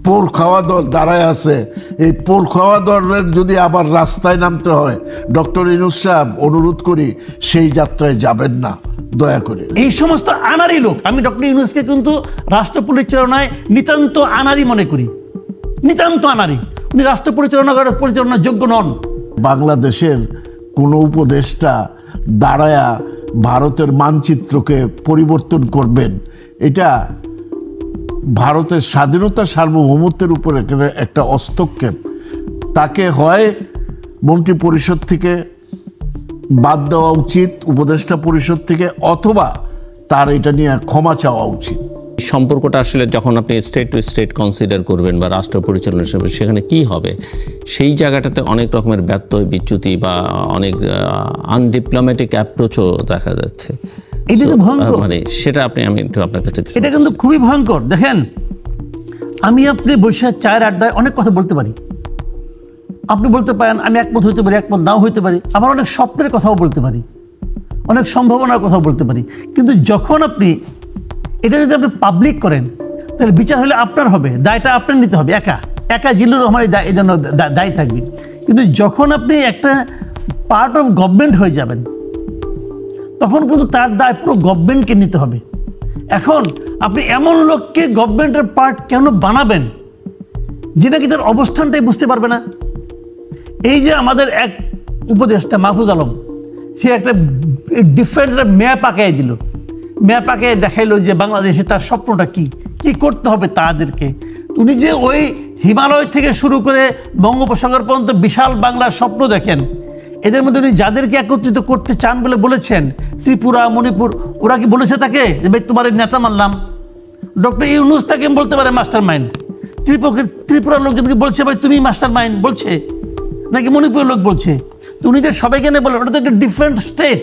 পোর খাওয়া দল দাঁড়ায় আছে, এই পোর খাওয়া দলের যদি আবার রাস্তায় নামতে হয়, ডক্টর ইউনূস সাহেব অনুরোধ করি সেই যাত্রায় যাবেন না দয়া করে। এই সমস্ত আনারি লোক, আমি ডক্টর ইউনূসকে কিন্তু রাষ্ট্র পরিচালনায় নিতান্ত আনারি মনে করি, নিতান্ত আনারি। উনি রাষ্ট্র পরিচালনার যোগ্য নন। বাংলাদেশের কোনো উপদেষ্টা দাঁড়ায়া ভারতের মানচিত্রকে পরিবর্তন করবেন, এটা ভারতের স্বাধীনতা সার্বভৌমত্বের উপর একটা হস্তক্ষেপ। তাকে হয় মন্ত্রী পরিষদ থেকে বাদ দেওয়া উচিত, উপদেষ্টা পরিষদ থেকে, অথবা তার এটা নিয়ে ক্ষমা চাওয়া উচিত। সম্পর্কটা আসলে যখন আপনি স্টেট টু স্টেট কনসিডার করবেন বা রাষ্ট্র পরিচালনা হিসেবে, সেখানে কি হবে সেই জায়গাটাতে অনেক রকমের ব্যত্যয় বিচ্যুতি বা অনেক আনডিপ্লোম্যাটিক অ্যাপ্রোচও দেখা যাচ্ছে। এটা তো ভয়ঙ্কর, মানে সেটা আমি একটু আপনার কাছে, এটা কিন্তু খুবই ভয়ঙ্কর। দেখেন, আমি আপনি বসে চায়ের আড্ডায় অনেক কথা বলতে পারি, আপনি বলতে পারেন, আমি একমত হইতে পারি, একমত নাও হইতে পারি, আবার অনেক স্বপ্নের কথাও বলতে পারি, অনেক সম্ভাবনার কথাও বলতে পারি। কিন্তু যখন আপনি এটা যদি আপনি পাবলিক করেন, তাহলে বিচার হলে আপনার হবে, দায়টা আপনার নিতে হবে। একা একা জিল্লুর রহমান এই জন্য দায়ী থাকবে। কিন্তু যখন আপনি একটা পার্ট অফ গভর্নমেন্ট হয়ে যাবেন, তখন কিন্তু তার দায় পুরো গভর্নমেন্টকে নিতে হবে। এখন আপনি এমন লোককে গভর্নমেন্টের পার্ট কেন বানাবেন যে নাকি তার অবস্থানটাই বুঝতে পারবে না? এই যে আমাদের এক উপদেষ্টা মাহফুজ আলম, সে একটা ডিফারেন্ট ম্যাপ আঁকাই দিল, ম্যাপ আঁকে দেখাইলো যে বাংলাদেশে তার স্বপ্নটা কি কি করতে হবে তাদেরকে। উনি যে ওই হিমালয় থেকে শুরু করে বঙ্গোপসাগর পর্যন্ত বিশাল বাংলার স্বপ্ন দেখেন, এদের মধ্যে উনি যাদেরকে একত্রিত করতে চান বলে বলেছেন, ত্রিপুরা, মণিপুর, ওরা কি বলেছে তাকে যে ভাই তোমার নেতা মানলাম? ডক্টর ইউনূস তাকে বলতে পারে মাস্টার মাইন্ড। ত্রিপুরার লোকজনকে বলছে ভাই তুমি মাস্টার মাইন্ড বলছে, নাকি মণিপুরের লোক বলছে? তো উনি যে সবাইকে নিয়ে বলেন, ওটা তো একটা ডিফারেন্ট স্টেট,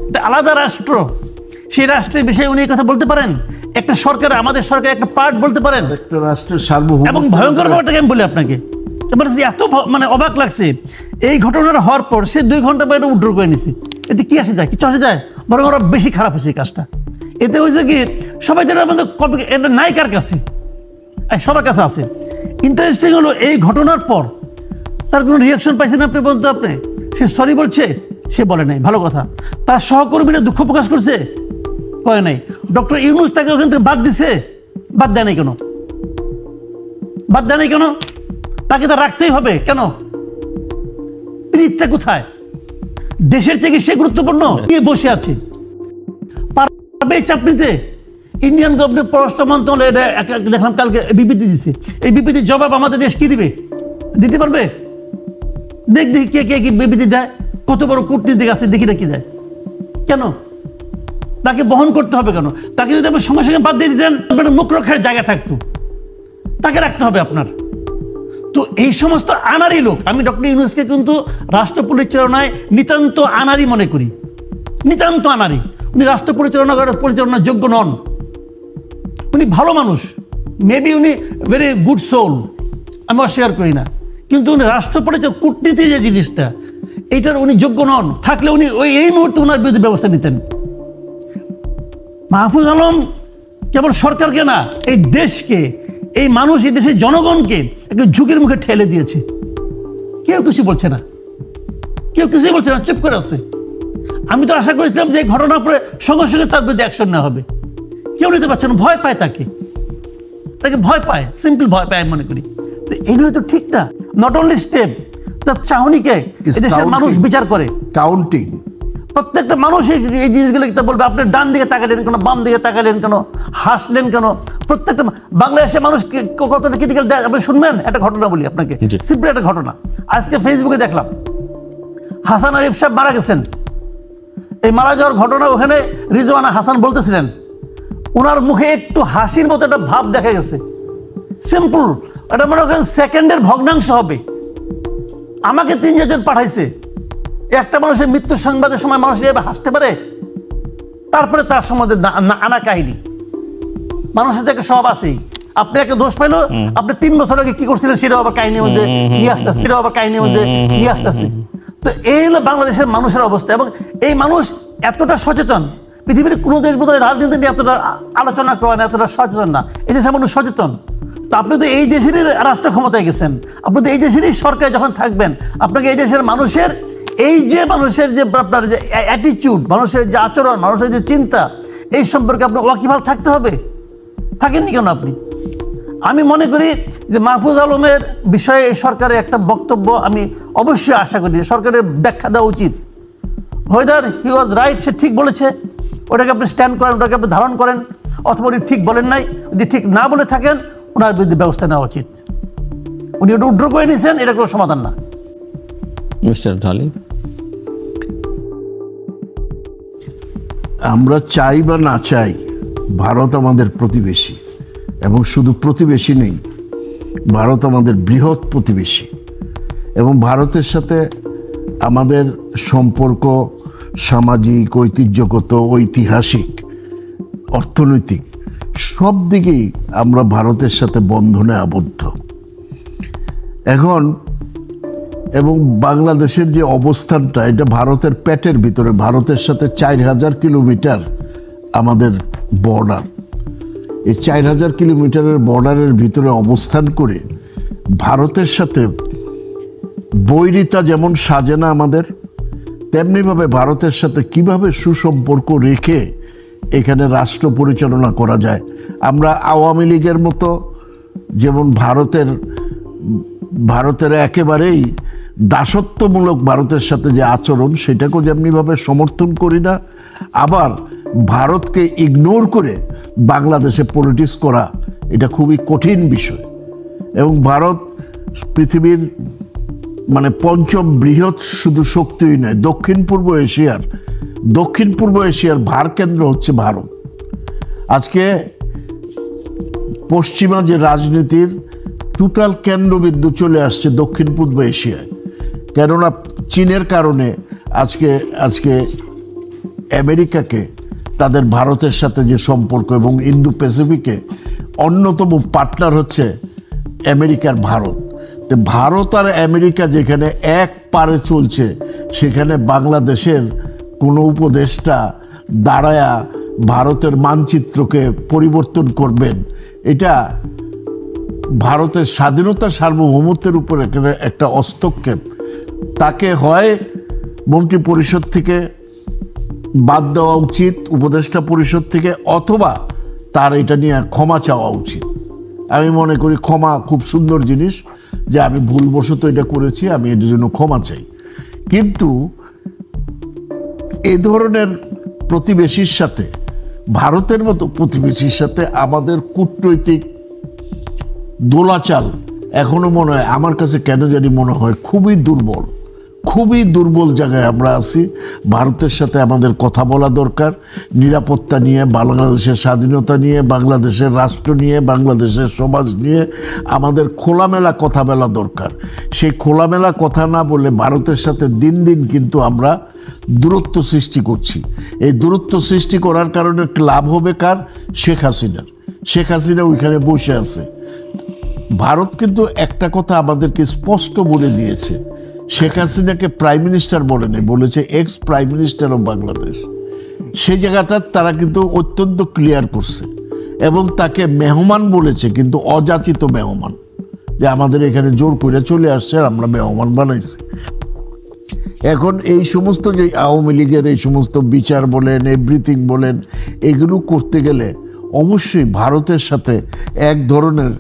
একটা আলাদা রাষ্ট্র। সেই রাষ্ট্রের বিষয়ে উনি এই কথা বলতে পারেন? একটা সরকার, আমাদের সরকার একটা পার্ট বলতে পারেন, একটা রাষ্ট্রের সার্বভৌমত্ব। এবং ভয়ঙ্কর ব্যাপারটাকে আমি বলি আপনাকে, এত মানে অবাক লাগছে এই ঘটনাটা হওয়ার পর সে 2 ঘন্টা পর এটা উড্র করে নিছে। এতে কি আসে যায়? কিছু আসে যায়? বরং ওরা বেশি খারাপ হয়েছে এই কাজটা। এতে হয়েছে কি, সবাই যেটা আমাদের কপি, এটা নাই কার কাছে, সবার কাছে আছে। ইন্টারেস্টিং হলো, এই ঘটনার পর তার কোনো রিয়াকশন পাইছেন আপনি বলতে? আপনি সে সরি বলছে? সে বলে নাই, ভালো কথা। তার সহকর্মীরা দুঃখ প্রকাশ করছে? করে নাই। ডক্টর ইউনূস তাকে ওখান থেকে বাদ দিছে? বাদ দেয় নাই কেন? বাদ দেয় নাই কেন? তাকে তা রাখতেই হবে কেন? পিরিতটা কোথায়? দেশের থেকে সে গুরুত্বপূর্ণ নিয়ে বসে আছে, পারবে চাপড়িতে? ইন্ডিয়ান গভর্নমেন্ট পররাষ্ট্র মন্ত্রণালয় দেখলাম কালকে বিবৃতি দিচ্ছে, এই বিবৃতির জবাব আমাদের দেশ কি দিবে? দিতে পারবে? দেখি কে কে কি বিবৃতি দেয়, কত বড় কূটনীতিক আছে, দেখি না কি দেয়। কেন তাকে বহন করতে হবে? কেন তাকে যদি আপনি সঙ্গে সঙ্গে বাদ দিয়ে দিতেন, মুখ রক্ষার জায়গা থাকতো, তাকে রাখতে হবে আপনার। তো এই সমস্ত আনারি লোক, আমি ডক্টর ইউনূসকে কিন্তু রাষ্ট্র পরিচালনায় নিতান্ত আনারি মনে করি, নিতান্ত আনারি। উনি রাষ্ট্র পরিচালনার যোগ্য নন। উনি ভালো মানুষ, মেবি উনি ভেরি গুড সোল, আমি অস্বীকার করি না, কিন্তু উনি রাষ্ট্র পরিচালনা, কূটনীতি যে জিনিসটা, এইটার উনি যোগ্য নন। থাকলে উনি এই মুহূর্তে ওনার বিরুদ্ধে ব্যবস্থা নিতেন। মাহফুজ আলম কেবল সরকারকে না, এই দেশকে, এই মানুষ, এই দেশের জনগণকে একটু ঝুঁকির মুখে ঠেলে দিয়েছে। কেউ কিছু বলছে না, কেউ কিছুই বলছে না, চুপ করে আছে। আমি তো আশা করেছিলাম যে ঘটনার পরে সঙ্গে সঙ্গে তার বিরুদ্ধে অ্যাকশন নেওয়া হবে। কেউ নিতে পারছে না, ভয় পায় তাকে, তাকে ভয় পায়, সিম্পল ভয় পায় আমি মনে করি। তো এগুলো তো ঠিক না। নট অনলি স্টেপ, তার চাহনিকে এদেশের মানুষ বিচার করে, কাউন্টিং। প্রত্যেকটা মানুষ এই জিনিসগুলো বলবে, আপনি ডান দিকে তাকালেন কেন, বাম দিকে তাকালেন কেন, হাসলেন কেন? প্রত্যেকটা বাংলাদেশের মানুষ কতটা ক্রিটিক্যাল দেয় আপনি শুনবেন। একটা ঘটনা বলি আপনাকে, সিম্পল একটা ঘটনা। আজকে ফেসবুকে দেখলাম হাসান আরিফ সাহেব মারা গেছেন। এই মারা যাওয়ার ঘটনা ওখানে রিজওয়ানা হাসান বলতেছিলেন, ওনার মুখে একটু হাসির মতো একটা ভাব দেখা গেছে। সিম্পল, এটা মনে করেন সেকেন্ডের ভগ্নাংশ হবে। আমাকে 3-4 জন পাঠাইছে। একটা মানুষের মৃত্যু সংবাদের সময় মানুষ এভাবে হাসতে পারে? তারপরে তার সম্বন্ধে আনা কাহিনী, মানুষের থেকে সব আছেই। আপনি একটা দোষ পাইলো, আপনি 3 বছর আগে কি করছিলেন সেটাও আবার কাহিনীর মধ্যে নিয়ে আসতেছে, সেটাও আবার কাহিনীর মধ্যে নিয়ে আসতেছে। তো এই হলো বাংলাদেশের মানুষের অবস্থা। এবং এই মানুষ এতটা সচেতন, পৃথিবীর কোনো দেশ বোধহয় রাজনীতি নিয়ে এতটা আলোচনা করে না, এতটা সচেতন না। এই দেশের মানুষ সচেতন। তো আপনি তো এই দেশেরই রাষ্ট্র ক্ষমতায় গেছেন, আপনি তো এই দেশেরই সরকারে যখন থাকবেন, আপনাকে এই দেশের মানুষের যে আপনার যে অ্যাটিটিউড, মানুষের যে আচরণ, মানুষের যে চিন্তা, এই সম্পর্কে আপনার ওয়াকিবহাল থাকতে হবে। থাকেননি কেন আপনি? আমি মনে করি যে মাহফুজ আলমের বিষয়ে এই সরকারের একটা বক্তব্য আমি অবশ্যই আশা করি সরকারের ব্যাখ্যা দেওয়া উচিত। হোয়েদার হি ওয়াজ রাইট, সে ঠিক বলেছে, ওটাকে আপনি স্ট্যান্ড করেন, ওটাকে আপনি ধারণ করেন, অথবা উনি ঠিক বলেন নাই, যদি ঠিক না বলে থাকেন ওনার বিরুদ্ধে ব্যবস্থা নেওয়া উচিত। উনি ওটা উড্র করে নিয়েছেন, এটা কোনো সমাধান না। মিস্টার ঢালি, আমরা চাই বা না চাই, ভারত আমাদের প্রতিবেশী, এবং শুধু প্রতিবেশী নেই, ভারত আমাদের বৃহৎ প্রতিবেশী, এবং ভারতের সাথে আমাদের সম্পর্ক সামাজিক, ঐতিহ্যগত, ঐতিহাসিক, অর্থনৈতিক সব দিকেই আমরা ভারতের সাথে বন্ধনে আবদ্ধ। এখন এবং বাংলাদেশের যে অবস্থানটা, এটা ভারতের পেটের ভিতরে, ভারতের সাথে 4000 কিলোমিটার আমাদের বর্ডার। এই 4000 কিলোমিটারের বর্ডারের ভিতরে অবস্থান করে ভারতের সাথে বৈরিতা যেমন সাজে না আমাদের, তেমনিভাবে ভারতের সাথে কিভাবে সুসম্পর্ক রেখে এখানে রাষ্ট্র পরিচালনা করা যায়। আমরা আওয়ামী লীগের মতো যেমন ভারতের একেবারেই দাসত্বমূলক ভারতের সাথে যে আচরণ, সেটাকেও যেমনিভাবে সমর্থন করি না, আবার ভারতকে ইগনোর করে বাংলাদেশে পলিটিক্স করা এটা খুবই কঠিন বিষয়। এবং ভারত পৃথিবীর মানে পঞ্চম বৃহৎ শুধু শক্তিই নয়, দক্ষিণ পূর্ব এশিয়ার ভার কেন্দ্র হচ্ছে ভারত। আজকে পশ্চিমা যে রাজনীতির টোটাল কেন্দ্রবিন্দু চলে আসছে দক্ষিণ পূর্ব এশিয়ায়, কেননা চীনের কারণে আজকে আমেরিকাকে তাদের ভারতের সাথে যে সম্পর্ক, এবং ইন্দো প্যাসিফিকে অন্যতম পার্টনার হচ্ছে আমেরিকার ভারত। তো ভারত আর আমেরিকা যেখানে এক পারে চলছে, সেখানে বাংলাদেশের কোনো উপদেষ্টা দাঁড়ায়া ভারতের মানচিত্রকে পরিবর্তন করবেন, এটা ভারতের স্বাধীনতা সার্বভৌমত্বের উপর একটা হস্তক্ষেপ। তাকে হয় মন্ত্রী পরিষদ থেকে বাদ দেওয়া উচিত, উপদেষ্টা পরিষদ থেকে, অথবা তার এটা নিয়ে ক্ষমা চাওয়া উচিত। আমি মনে করি ক্ষমা খুব সুন্দর জিনিস, যে আমি ভুলবশত এটা করেছি, আমি এটার জন্য ক্ষমা চাই। কিন্তু এ ধরনের প্রতিবেশীর সাথে, ভারতের মতো প্রতিবেশীর সাথে আমাদের কূটনৈতিক দোলাচাল এখনো মনে হয়, আমার কাছে কেন জানি মনে হয় খুবই দুর্বল জায়গায় আমরা আছি। ভারতের সাথে আমাদের কথা বলা দরকার, নিরাপত্তা নিয়ে, বাংলাদেশের স্বাধীনতা নিয়ে, বাংলাদেশের রাষ্ট্র নিয়ে, বাংলাদেশের সমাজ নিয়ে আমাদের খোলামেলা কথা বলা দরকার। সেই খোলামেলা কথা না বলে ভারতের সাথে দিন দিন কিন্তু আমরা দূরত্ব সৃষ্টি করছি। এই দূরত্ব সৃষ্টি করার কারণে লাভ হবে কার? শেখ হাসিনা ওইখানে বসে আছে। ভারত কিন্তু একটা কথা আমাদেরকে স্পষ্ট বলে দিয়েছে, শেখ হাসিনাকে প্রাইম মিনিস্টার বলেনি, বলেছে x prime minister of Bangladesh. সেই জায়গাটা তারা কিন্তু অত্যন্ত ক্লিয়ার করছে, এবং তাকে মেহমান বলেছে, কিন্তু অযাচিত মেহমান, যে আমাদের এখানে জোর করে চলে আসছে আর আমরা মেহমান বানাইছি। এখন এই সমস্ত যে আওয়ামী লীগের এই সমস্ত বিচার বলেন, এভরিথিং বলেন, এগুলো করতে গেলে অবশ্যই ভারতের সাথে এক ধরনের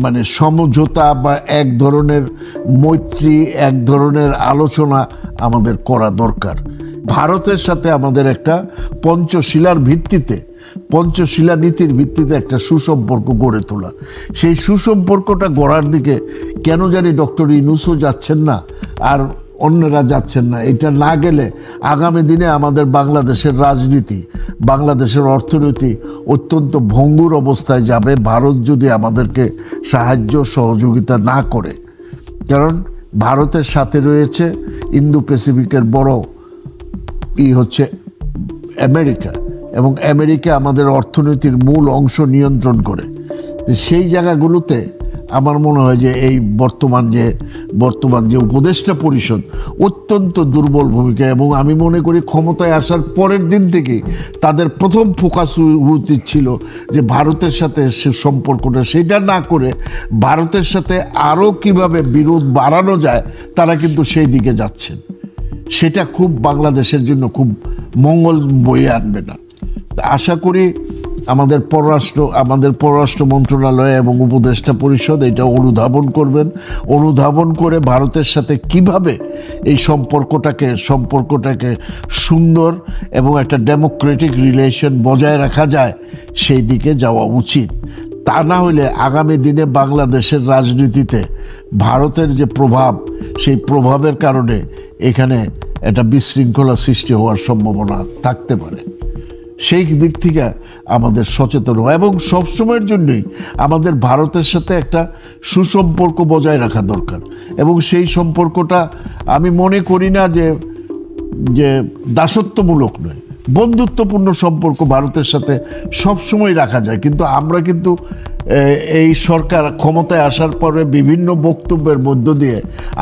মানে সমঝোতা বা এক ধরনের মৈত্রী, এক ধরনের আলোচনা আমাদের করা দরকার। ভারতের সাথে আমাদের একটা পঞ্চশিলা নীতির ভিত্তিতে একটা সুসম্পর্ক গড়ে তোলা। সেই সুসম্পর্কটা গড়ার দিকে কেন জানি ডক্টর ইউনূসও যাচ্ছেন না, আর অন্যরা যাচ্ছেন না। এটা না গেলে আগামী দিনে আমাদের বাংলাদেশের রাজনীতি, বাংলাদেশের অর্থনীতি অত্যন্ত ভঙ্গুর অবস্থায় যাবে, ভারত যদি আমাদেরকে সাহায্য সহযোগিতা না করে। কারণ ভারতের সাথে রয়েছে ইন্দো প্যাসিফিকের বড় হচ্ছে আমেরিকা, এবং আমেরিকা আমাদের অর্থনীতির মূল অংশ নিয়ন্ত্রণ করে। সেই জায়গাগুলোতে আমার মনে হয় যে এই বর্তমান যে উপদেষ্টা পরিষদ অত্যন্ত দুর্বল ভূমিকা, এবং আমি মনে করি ক্ষমতায় আসার পরের দিন থেকে তাদের প্রথম ফোকাস উচিত ছিল যে ভারতের সাথে সে সম্পর্কটা সেটা না করে ভারতের সাথে আরও কিভাবে বিরোধ বাড়ানো যায় তারা কিন্তু সেই দিকে যাচ্ছেন। সেটা খুব বাংলাদেশের জন্য খুব মঙ্গল বয়ে আনবে না। আশা করি আমাদের পররাষ্ট্র মন্ত্রণালয় এবং উপদেষ্টা পরিষদ এটা অনুধাবন করে ভারতের সাথে কিভাবে এই সম্পর্কটাকে সুন্দর এবং একটা ডেমোক্রেটিক রিলেশন বজায় রাখা যায় সেই দিকে যাওয়া উচিত। তা না হলে আগামী দিনে বাংলাদেশের রাজনীতিতে ভারতের যে প্রভাব, সেই প্রভাবের কারণে এখানে একটা বিশৃঙ্খলা সৃষ্টি হওয়ার সম্ভাবনা থাকতে পারে। সেই দিক থেকে আমাদের সচেতন হওয়া এবং সবসময়ের জন্যই আমাদের ভারতের সাথে একটা সুসম্পর্ক বজায় রাখা দরকার। এবং সেই সম্পর্কটা আমি মনে করি না যে দাসত্বমূলক নয়, বন্ধুত্বপূর্ণ সম্পর্ক ভারতের সাথে সবসময় রাখা যায়। কিন্তু আমরা এই সরকার ক্ষমতায় আসার পরে বিভিন্ন বক্তব্যের মধ্য দিয়ে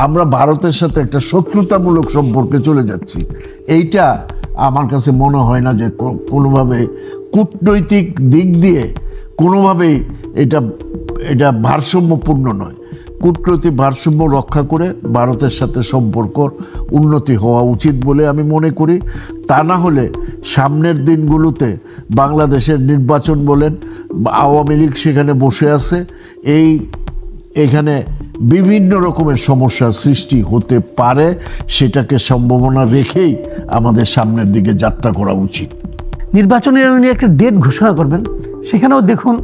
আমরা ভারতের সাথে একটা শত্রুতামূলক সম্পর্কে চলে যাচ্ছি। এইটা আমার কাছে মনে হয় না যে কোনোভাবে কূটনৈতিক দিক দিয়ে কোনোভাবেই এটা ভারসাম্যপূর্ণ নয়। কূটনৈতিক ভারসাম্য রক্ষা করে ভারতের সাথে সম্পর্কর উন্নতি হওয়া উচিত বলে আমি মনে করি। তা না হলে সামনের দিনগুলোতে বাংলাদেশের নির্বাচন বলেন, আওয়ামী লীগ সেখানে বসে আছে, এখানে বিভিন্ন রকমের সমস্যার সৃষ্টি হতে পারে। সেটাকে সম্ভাবনা রেখেই আমাদের সামনের দিকে যাত্রা করা উচিত। নির্বাচনে উনি একটা ডেট ঘোষণা করবেন, সেখানেও দেখুন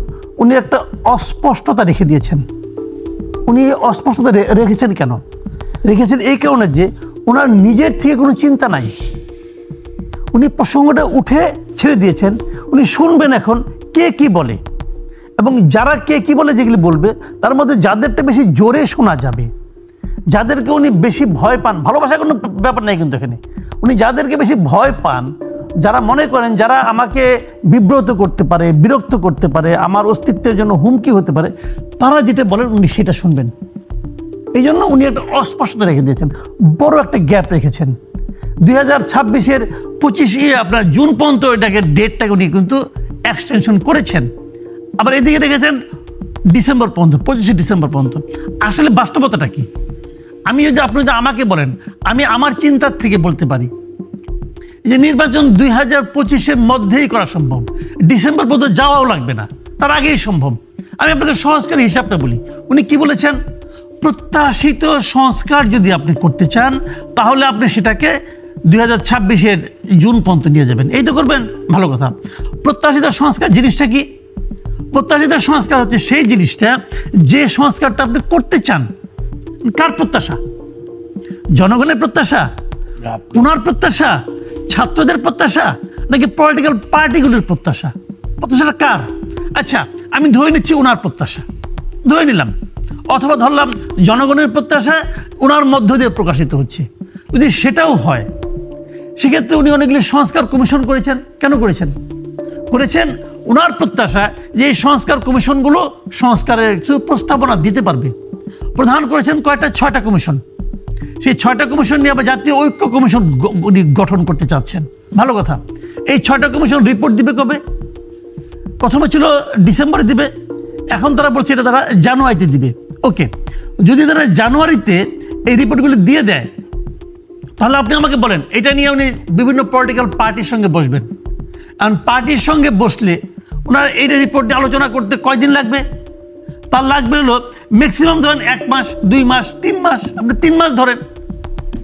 উনি একটা অস্পষ্টতা রেখে দিয়েছেন। উনি অস্পষ্টতা রেখেছেন কেন? রেখেছেন এই কারণে যে ওনার নিজের থেকে কোনো চিন্তা নাই। উনি প্রসঙ্গটা উঠে ছেড়ে দিয়েছেন, উনি শুনবেন এখন কে কি বলে, এবং যারা কে কি বলে যেগুলি বলবে তার মধ্যে যাদেরটা বেশি জোরে শোনা যাবে, যাদেরকে উনি বেশি ভয় পান, ভালোবাসার কোনো ব্যাপার নেই কিন্তু এখানে, উনি যাদেরকে বেশি ভয় পান, যারা মনে করেন যারা আমাকে বিব্রত করতে পারে, বিরক্ত করতে পারে, আমার অস্তিত্বের জন্য হুমকি হতে পারে, তারা যেটা বলেন উনি সেটা শুনবেন। এই জন্য উনি একটা অস্পষ্টতা রেখে দিয়েছেন, বড় একটা গ্যাপ রেখেছেন। 2026-এর 25 আপনার জুন পর্যন্ত এটাকে ডেটটাকে উনি কিন্তু এক্সটেনশন করেছেন। আবার এদিকে রেখেছেন ডিসেম্বর পর্যন্ত, 25 ডিসেম্বর পর্যন্ত। আসলে বাস্তবতাটা কি? আপনি যদি আমাকে বলেন, আমি আমার চিন্তার থেকে বলতে পারি যে নির্বাচন 2025-এর মধ্যেই করা সম্ভব, ডিসেম্বর পর্যন্ত যাওয়াও লাগবে না, তার আগেই সম্ভব। আমি আপনাকে সহজ করে হিসাবটা বলি। উনি কি বলেছেন? প্রত্যাশিত সংস্কার যদি আপনি করতে চান তাহলে আপনি সেটাকে 2026-এর জুন পর্যন্ত নিয়ে যাবেন। এই তো করবেন, ভালো কথা। প্রত্যাশিত সংস্কার জিনিসটা কি? প্রত্যাশিত সংস্কার হচ্ছে সেই জিনিসটা যে সংস্কারটা আপনি করতে চান। কার প্রত্যাশা? জনগণের প্রত্যাশা, ওনার প্রত্যাশা, ছাত্রদের প্রত্যাশা, নাকি পলিটিক্যাল পার্টিগুলির প্রত্যাশা? প্রত্যাশাটা কার? আচ্ছা, আমি ধরে নিচ্ছি ওনার প্রত্যাশা, ধরে নিলাম, অথবা ধরলাম জনগণের প্রত্যাশা ওনার মধ্য দিয়ে প্রকাশিত হচ্ছে। যদি সেটাও হয়, সেক্ষেত্রে উনি অনেকগুলি সংস্কার কমিশন করেছেন। কেন করেছেন? ওনার প্রত্যাশা যে এই সংস্কার কমিশনগুলো সংস্কারের কিছু প্রস্তাবনা দিতে পারবে। প্রধান করেছেন কয়টা? 6টা কমিশন। সেই 6টা কমিশন নিয়ে আবার জাতীয় ঐক্য কমিশন উনি গঠন করতে চাচ্ছেন। ভালো কথা। এই 6টা কমিশন রিপোর্ট দিবে কবে? প্রথমে ছিল ডিসেম্বরে দিবে, এখন তারা বলছে এটা তারা জানুয়ারিতে দিবে। ওকে, যদি তারা জানুয়ারিতে এই রিপোর্টগুলি দিয়ে দেয়, তাহলে আপনি আমাকে বলেন এটা নিয়ে উনি বিভিন্ন পলিটিক্যাল পার্টির সঙ্গে বসবেন। কারণ পার্টির সঙ্গে বসলে ওনার এই রিপোর্ট নিয়ে আলোচনা করতে কয়দিন লাগবে? তার লাগবে হলো ম্যাক্সিমাম ধরেন 1 মাস, 2 মাস, 3 মাস। আপনি 3 মাস ধরেন,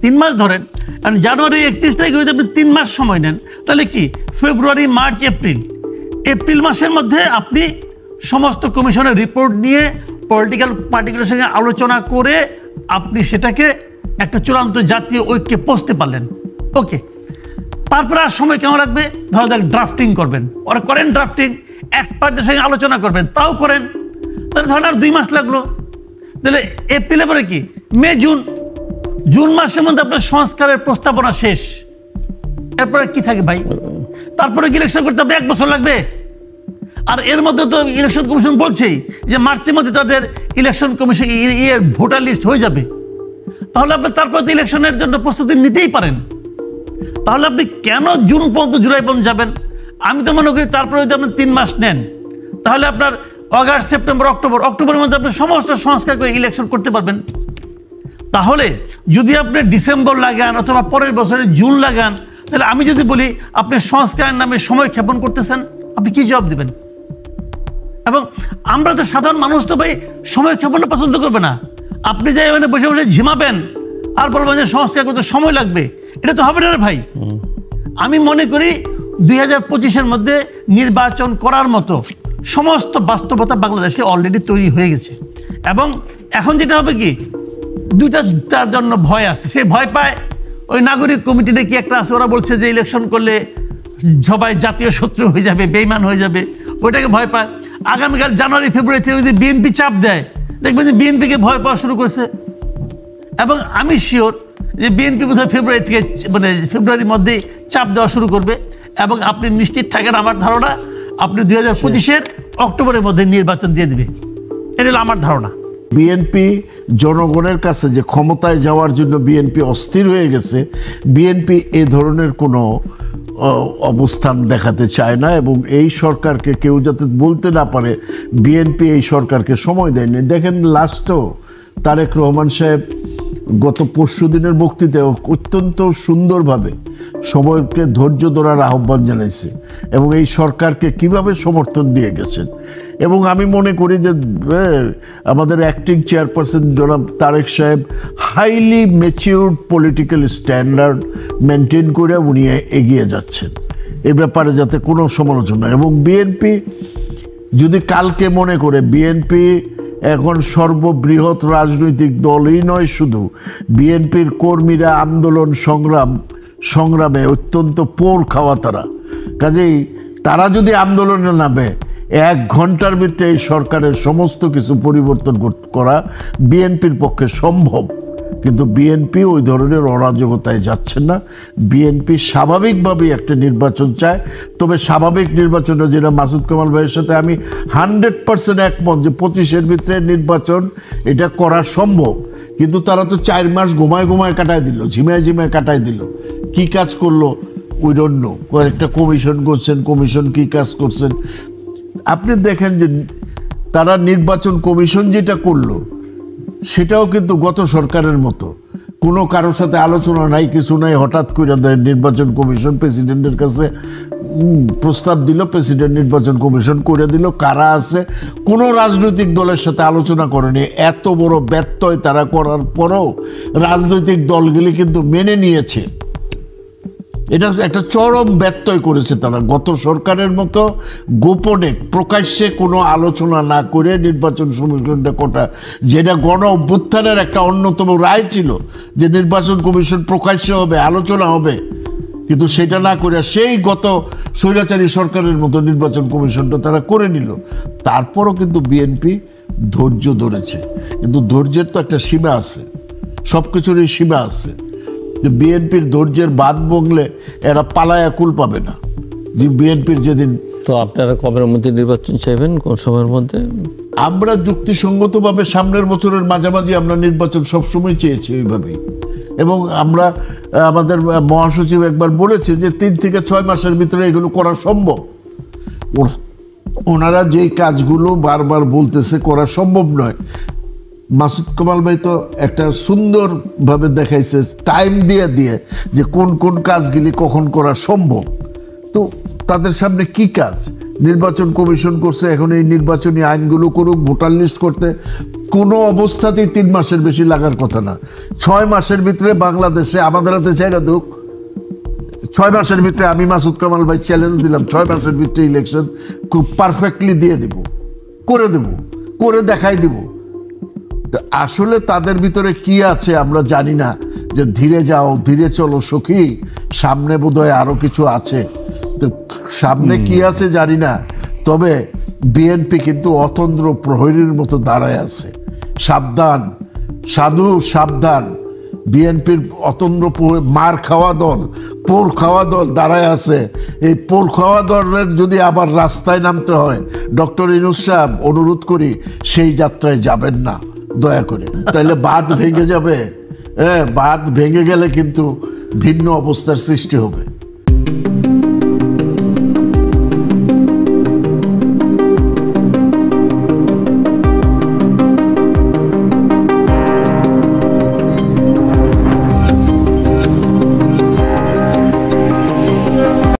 3 মাস ধরেন। কারণ জানুয়ারি 31 তারিখ যদি আপনি 3 মাস সময় নেন, তাহলে কি ফেব্রুয়ারি, মার্চ, এপ্রিল মাসের মধ্যে আপনি সমস্ত কমিশনের রিপোর্ট নিয়ে পলিটিক্যাল পার্টিগুলোর সঙ্গে আলোচনা করে আপনি সেটাকে একটা চূড়ান্ত জাতীয় ঐক্যে পৌঁছতে পারলেন। ওকে, তারপরে আর সময় কেমন লাগবে? ধরো যাক ড্রাফটিং করবেন, ওরা করেন ড্রাফটিং, এক্সপার্টদের সঙ্গে আলোচনা করবেন, তাও করেন, তাহলে ধরেন আর 2 মাস লাগলো। তাহলে এপ্রিলে পরে কি মে, জুন মাসের মধ্যে আপনার সংস্কারের প্রস্তাবনা শেষ। এরপরে কি থাকে ভাই? তারপরে কি ইলেকশন করতে আপনার 1 বছর লাগবে। আর এর মধ্যে তো ইলেকশন কমিশন বলছেই যে মার্চের মধ্যে তাদের ইলেকশন কমিশন ভোটার লিস্ট হয়ে যাবে, তাহলে আপনি তারপর তো ইলেকশনের জন্য প্রস্তুতি নিতেই পারেন। তাহলে আপনি কেন জুন পর্যন্ত, জুলাই পর্যন্ত যাবেন? আমি তো মনে করি তারপরে যদি আপনি 3 মাস নেন, তাহলে আপনার অগাস্ট, সেপ্টেম্বর, অক্টোবরের মধ্যে আপনি সমস্ত সংস্কার করে ইলেকশন করতে পারবেন। তাহলে যদি আপনি ডিসেম্বর লাগান অথবা পরের বছরে জুন লাগান, তাহলে আমি যদি বলি আপনি সংস্কারের নামে সময় ক্ষেপণ করতেছেন, আপনি কি জবাব দেবেন? এবং আমরা তো সাধারণ মানুষ তো ভাই সময় ক্ষেপণটা পছন্দ করবে না। আপনি যাই মানে বসে বসে ঝিমাবেন আর বলবেন যে সংস্কার করতে সময় লাগবে, এটা তো হবে না রে ভাই। আমি মনে করি 2025-এর মধ্যে নির্বাচন করার মতো সমস্ত বাস্তবতা বাংলাদেশে অলরেডি তৈরি হয়ে গেছে। এবং এখন যেটা হবে কি, দুইটার জন্য ভয় আছে, সেই ভয় পায় ওই নাগরিক কমিটিতে কি একটা আছে, ওরা বলছে যে ইলেকশন করলে সবাই জাতীয় শত্রু হয়ে যাবে, বেইমান হয়ে যাবে, ওইটাকে ভয় পায়। আগামীকাল জানুয়ারি ফেব্রুয়ারিতে যদি বিএনপি চাপ দেয়, দেখবেন যে বিএনপিকে ভয় পাওয়া শুরু করছে। এবং আমি শিওর যে বিএনপি বোধহয় ফেব্রুয়ারি থেকে, মানে ফেব্রুয়ারির মধ্যেই চাপ দেওয়া শুরু করবে। এবং আপনি নিশ্চিত থাকেন, আমার ধারণা আপনি 2025-এর অক্টোবরের মধ্যে নির্বাচন দিয়ে দিবে, এটা হলো আমার ধারণা। বিএনপি জনগণের কাছে যে ক্ষমতায় যাওয়ার জন্য বিএনপি অস্থির হয়ে গেছে, বিএনপি এ ধরনের কোনো অবস্থান দেখাতে চায় না। এবং এই সরকারকে কেউ যাতে বলতে না পারে বিএনপি এই সরকারকে সময় দেয়নি। দেখেন লাস্টও তারেক রহমান সাহেব গত পরশুদিনের বক্তৃতায় অত্যন্ত সুন্দরভাবে সবাইকে ধৈর্য ধরার আহ্বান জানাইছে এবং এই সরকারকে কিভাবে সমর্থন দিয়ে গেছেন। এবং আমি মনে করি যে আমাদের অ্যাক্টিং চেয়ারপারসন জনাব তারেক সাহেব highly matured political standard maintain করে উনি এগিয়ে যাচ্ছেন, এ ব্যাপারে যাতে কোনো সমালোচনা। এবং বিএনপি যদি কালকে মনে করে বিএনপি এখন সর্ববৃহৎ রাজনৈতিক দলই নয়, শুধু বিএনপির কর্মীরা আন্দোলন সংগ্রামে অত্যন্ত পোর খাওয়া তারা, কাজেই তারা যদি আন্দোলনে নামে 1 ঘন্টার ভিতরে এই সরকারের সমস্ত কিছু পরিবর্তন করা বিএনপির পক্ষে সম্ভব। কিন্তু বিএনপি ওই ধরনের অরাজকতায় যাচ্ছেন না। বিএনপি স্বাভাবিকভাবেই একটা নির্বাচন চায়। তবে স্বাভাবিক নির্বাচনে যেটা মাসুদ কামাল ভাইয়ের সাথে আমি 100% একমত যে 25-এর ভিতরে নির্বাচন এটা করা সম্ভব। কিন্তু তারা তো 4 মাস ঘুমায় কাটায় দিল, ঝিমায় কাটায় দিল। কি কাজ করলো উই ডোন্ট নো। একটা কমিশন করছেন, কমিশন কি কাজ করছেন আপনি দেখেন যে তারা নির্বাচন কমিশন যেটা করলো সেটাও কিন্তু গত সরকারের মতো কোনো কারোর সাথে আলোচনা নাই, কিছু নাই, হঠাৎ করে দেয় নির্বাচন কমিশন। প্রেসিডেন্টের কাছে প্রস্তাব দিল, প্রেসিডেন্ট নির্বাচন কমিশন করে দিল। কারা আছে, কোনো রাজনৈতিক দলের সাথে আলোচনা করেনি। এত বড় ব্যত্যয় তারা করার পরও রাজনৈতিক দলগুলি কিন্তু মেনে নিয়েছে। এটা একটা চরম ব্যত্যয় করেছে তারা। গত সরকারের মতো গোপনে প্রকাশ্যে কোনো আলোচনা না করে নির্বাচন কমিশনটা কোটা, যেটা গণ অভ্যুত্থানের একটা অন্যতম রায় ছিল যে নির্বাচন কমিশন প্রকাশ্যে হবে, আলোচনা হবে, কিন্তু সেটা না করে সেই গত স্বৈরাচারী সরকারের মতো নির্বাচন কমিশনটা তারা করে নিল। তারপরও কিন্তু বিএনপি ধৈর্য ধরেছে। কিন্তু ধৈর্যের তো একটা সীমা আছে, সব কিছুরই সীমা আছে। বিএনপির ধৈর্যের বাদ ভাঙলে এরা পালায়া কুল পাবে না। যে বিএনপির যেদিন, তো আপনারা কবের মধ্যে নির্বাচন চাইবেন, কোন সময়ের মধ্যে? আমরা যুক্তিসঙ্গতভাবে সামনের বছরের মাঝামাঝি আমরা নির্বাচন সবসময় চেয়েছি ওইভাবেই। এবং আমরা আমাদের মহাসচিব একবার বলেছে যে 3 থেকে 6 মাসের ভিতরে এগুলো করা সম্ভব। ওনারা যেই কাজগুলো বারবার বলতেছে করা সম্ভব নয়, মাসুদ কামাল ভাই তো একটা সুন্দরভাবে দেখাইছে টাইম দিয়ে যে কোন কোন কাজগুলি কখন করা সম্ভব। তো তাদের সামনে কি কাজ? নির্বাচন কমিশন করছে, এখন এই নির্বাচনী আইনগুলো করুক, ভোটার লিস্ট করতে কোনো অবস্থাতেই 3 মাসের বেশি লাগার কথা না। 6 মাসের ভিতরে বাংলাদেশে আমাদের হাতে চাইলে দুক 6 মাসের ভিতরে, আমি মাসুদ কামাল ভাই চ্যালেঞ্জ দিলাম, 6 মাসের ভিতরে ইলেকশন খুব পারফেক্টলি দিয়ে দেব, করে দেখাই দিব। আসলে তাদের ভিতরে কি আছে আমরা জানি না, যে ধীরে যাও ধীরে চলো সখী, সামনে বোধহয় আরো কিছু আছে। তো সামনে কি আছে জানি না, তবে বিএনপি কিন্তু অতন্দ্র প্রহরীর মতো দাঁড়ায় আছে। সাবধান, সাধু সাবধান। বিএনপির অতন্দ্র মার খাওয়া দল পোর খাওয়া দল দাঁড়ায় আছে, এই পোর খাওয়া দলের যদি আবার রাস্তায় নামতে হয়, ডক্টর ইউনূস সাহেব অনুরোধ করি সেই যাত্রায় যাবেন না দয়া করে, তাহলে বাঁধ ভেঙে যাবে। বাঁধ ভেঙে গেলে কিন্তু ভিন্ন অবস্থার সৃষ্টি হবে।